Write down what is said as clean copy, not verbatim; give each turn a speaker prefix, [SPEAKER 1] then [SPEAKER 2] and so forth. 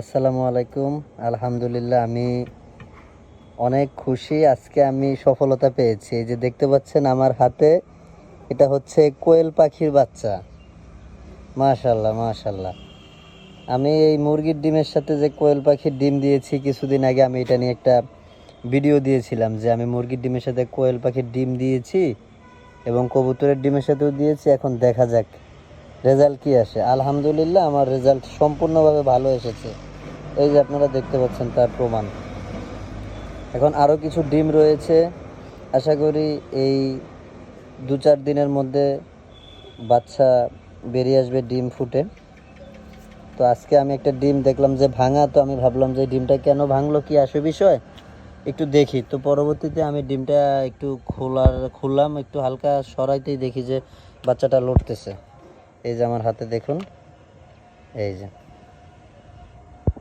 [SPEAKER 1] আসসালামু আলাইকুম। আলহামদুলিল্লাহ, আমি অনেক খুশি। আজকে আমি সফলতা পেয়েছি। এই যে দেখতে পাচ্ছেন আমার হাতে, এটা হচ্ছে কোয়েল পাখির বাচ্চা। মাশাল্লাহ মাশাল্লাহ। আমি এই মুরগির ডিমের সাথে যে কোয়েল পাখির ডিম দিয়েছি কিছুদিন আগে, আমি এটা নিয়ে একটা ভিডিও দিয়েছিলাম যে আমি মুরগির ডিমের সাথে কোয়েল পাখির ডিম দিয়েছি এবং কবুতরের ডিমের সাথেও দিয়েছি। এখন দেখা যাক রেজাল্ট কি আসে। আলহামদুলিল্লাহ, আমার রেজাল্ট সম্পূর্ণভাবে ভালো এসেছে। এই যে আপনারা দেখতে পাচ্ছেন তার প্রমাণ। এখন আরও কিছু ডিম রয়েছে, আশা করি এই 2-4 দিনের মধ্যে বাচ্চা বেরিয়ে আসবে, ডিম ফুটে। তো আজকে আমি একটা ডিম দেখলাম যে ভাঙা, তো আমি ভাবলাম যে ডিমটা কেন ভাঙলো, কি আসে বিষয় একটু দেখি। তো পরবর্তীতে আমি ডিমটা একটু খুললাম, একটু হালকা সরাইতেই দেখি যে বাচ্চাটা লড়তেছে। এই যে আমার হাতে দেখুন, এই যে